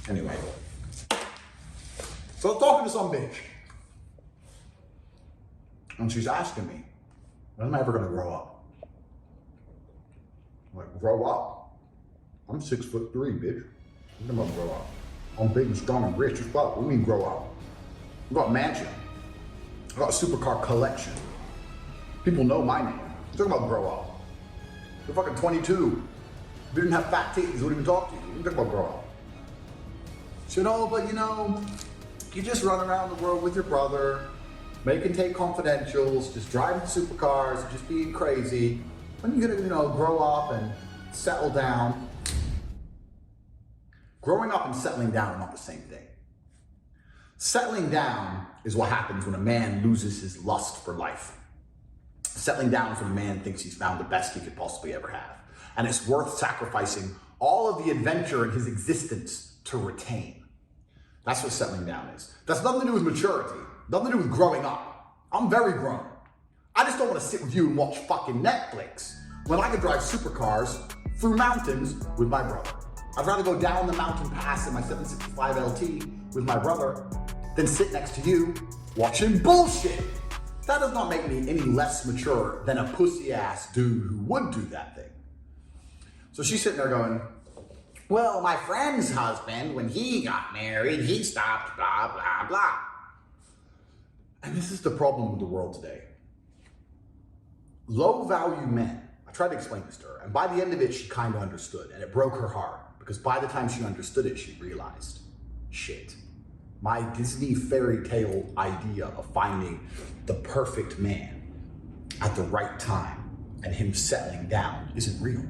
Anyway. So I was talking to some bitch. And she's asking me, when am I ever gonna grow up? I'm like, grow up? I'm 6'3", bitch. When am I gonna grow up? I'm big and strong and rich as fuck. What do you mean grow up? I got a mansion. I got a supercar collection. People know my name. Talk about grow up. You're fucking 22. If you didn't have fat titties, I wouldn't even talk to you. You talk about grow up. She said, oh, but you just run around the world with your brother, make and take confidentials, just driving supercars, just being crazy. When are you gonna, grow up and settle down? Growing up and settling down are not the same thing. Settling down is what happens when a man loses his lust for life. Settling down is when a man thinks he's found the best he could possibly ever have. And it's worth sacrificing all of the adventure in his existence to retain. That's what settling down is. That's nothing to do with maturity, nothing to do with growing up. I'm very grown. I just don't want to sit with you and watch fucking Netflix when I could drive supercars through mountains with my brother. I'd rather go down the mountain pass in my 765 LT with my brother than sit next to you watching bullshit. That does not make me any less mature than a pussy ass dude who would do that thing. So she's sitting there going, well, my friend's husband, when he got married, he stopped blah, blah, blah. And this is the problem with the world today. Low value men, I tried to explain this to her, and by the end of it, she kind of understood, and it broke her heart, because by the time she understood it, she realized, shit, my Disney fairy tale idea of finding the perfect man at the right time and him settling down isn't real.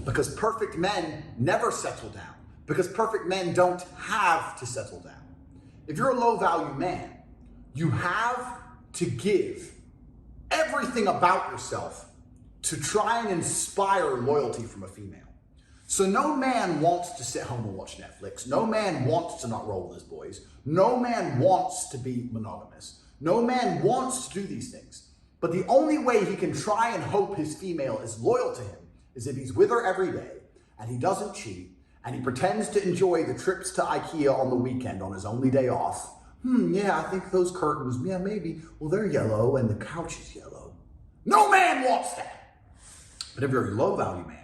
Because perfect men never settle down, because perfect men don't have to settle down. If you're a low value man, you have to give everything about yourself to try and inspire loyalty from a female. So no man wants to sit home and watch Netflix. No man wants to not roll with his boys. No man wants to be monogamous. No man wants to do these things. But the only way he can try and hope his female is loyal to him is if he's with her every day and he doesn't cheat and he pretends to enjoy the trips to IKEA on the weekend on his only day off. Yeah, I think those curtains, yeah, maybe. Well, they're yellow and the couch is yellow. No man wants that. But if you're a low value man,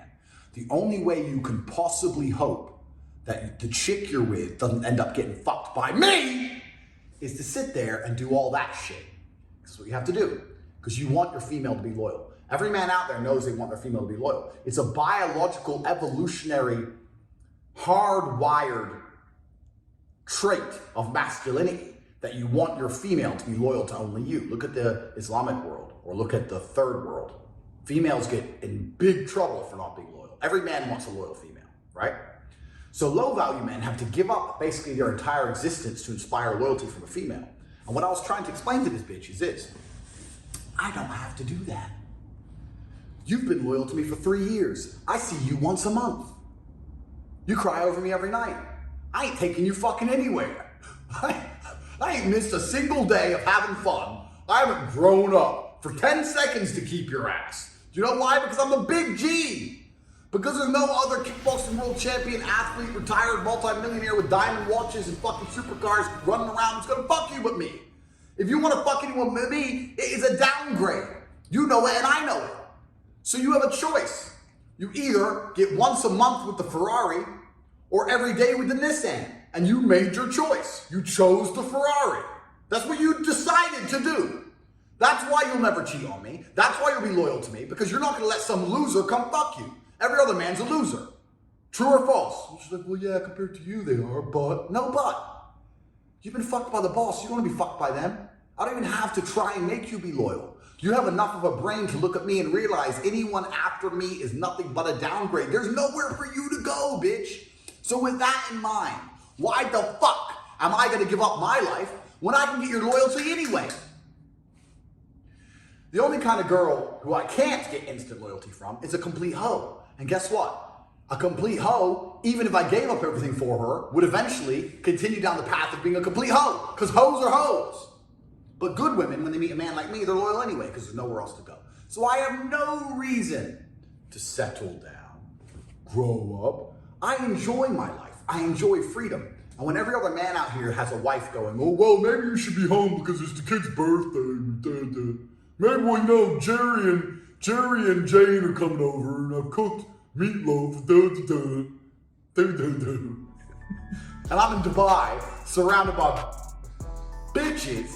the only way you can possibly hope that the chick you're with doesn't end up getting fucked by me is to sit there and do all that shit. That's what you have to do, because you want your female to be loyal. Every man out there knows they want their female to be loyal. It's a biological, evolutionary, hardwired trait of masculinity that you want your female to be loyal to only you. Look at the Islamic world, or look at the third world. Females get in big trouble for not being loyal. Every man wants a loyal female, right? So low value men have to give up basically their entire existence to inspire loyalty from a female. And what I was trying to explain to this bitch is this: I don't have to do that. You've been loyal to me for 3 years. I see you once a month. You cry over me every night. I ain't taking you fucking anywhere. I ain't missed a single day of having fun. I haven't grown up for 10 seconds to keep your ass. Do you know why? Because I'm a big G. Because there's no other kickboxing world champion, athlete, retired, multi-millionaire with diamond watches and fucking supercars running around who's gonna fuck you with me. If you wanna fuck anyone with me, it is a downgrade. You know it and I know it. So you have a choice. You either get once a month with the Ferrari or every day with the Nissan. And you made your choice. You chose the Ferrari. That's what you decided to do. That's why you'll never cheat on me. That's why you'll be loyal to me, because you're not gonna let some loser come fuck you. Every other man's a loser. True or false? She's like, well, yeah, compared to you, they are, but. No, but. You've been fucked by the boss. You don't wanna be fucked by them. I don't even have to try and make you be loyal. You have enough of a brain to look at me and realize anyone after me is nothing but a downgrade. There's nowhere for you to go, bitch. So with that in mind, why the fuck am I gonna give up my life when I can get your loyalty anyway? The only kind of girl who I can't get instant loyalty from is a complete hoe. And guess what? A complete hoe, even if I gave up everything for her, would eventually continue down the path of being a complete hoe, because hoes are hoes. But good women, when they meet a man like me, they're loyal anyway, because there's nowhere else to go. So I have no reason to settle down, grow up. I enjoy my life. I enjoy freedom. And when every other man out here has a wife going, oh, well, maybe you should be home because it's the kid's birthday. Maybe, well, you know, Jerry and Jane are coming over and I've cooked meatloaf. And I'm in Dubai, surrounded by bitches.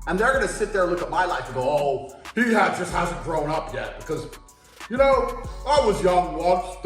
And they're gonna sit there and look at my life and go, oh, he just hasn't grown up yet because, you know, I was young once.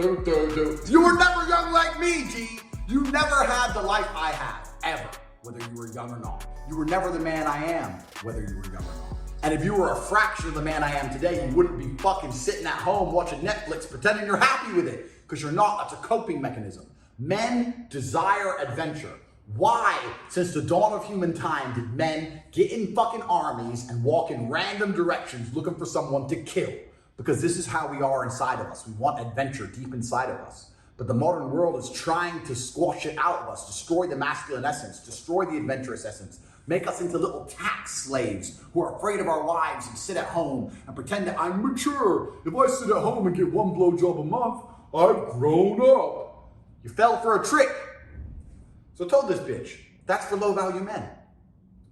You were never young like me, G. You never had the life I had, ever, whether you were young or not. You were never the man I am, whether you were young or not. And if you were a fraction of the man I am today, you wouldn't be fucking sitting at home watching Netflix pretending you're happy with it, because you're not. That's a coping mechanism. Men desire adventure. Why, since the dawn of human time, did men get in fucking armies and walk in random directions looking for someone to kill? Because this is how we are inside of us. We want adventure deep inside of us. But the modern world is trying to squash it out of us, destroy the masculine essence, destroy the adventurous essence, make us into little tax slaves who are afraid of our wives and sit at home and pretend that I'm mature. If I sit at home and get one blowjob a month, I've grown up. You fell for a trick. So I told this bitch, that's for low value men.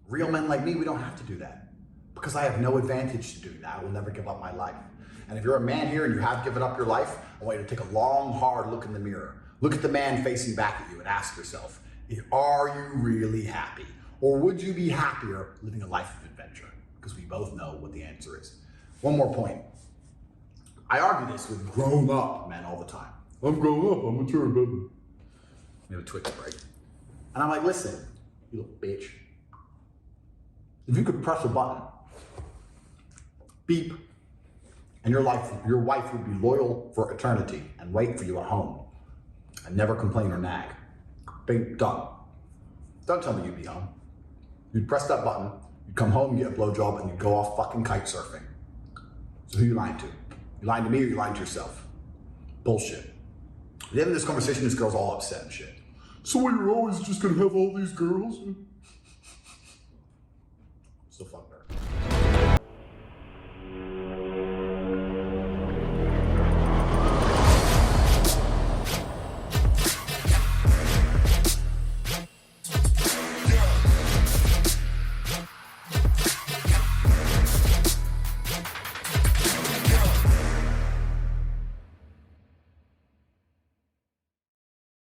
Real men like me, we don't have to do that. Because I have no advantage to do that. I will never give up my life. And if you're a man here and you have given up your life, I want you to take a long, hard look in the mirror. Look at the man facing back at you and ask yourself, are you really happy? Or would you be happier living a life of adventure? Because we both know what the answer is. One more point. I argue this with grown up men all the time. I'm grown up, I'm mature, baby. We have a Twix break. And I'm like, listen, you little bitch. If you could press a button, beep, and your wife would be loyal for eternity and wait for you at home and never complain or nag. Bing, done. Don't tell me you'd be home. You'd press that button, you'd come home, get a blowjob, and you'd go off fucking kite surfing. So who you lying to? You lying to me or you lying to yourself? Bullshit. At the end of this conversation, this girl's all upset and shit. So you're always just gonna have all these girls? What's the fuck?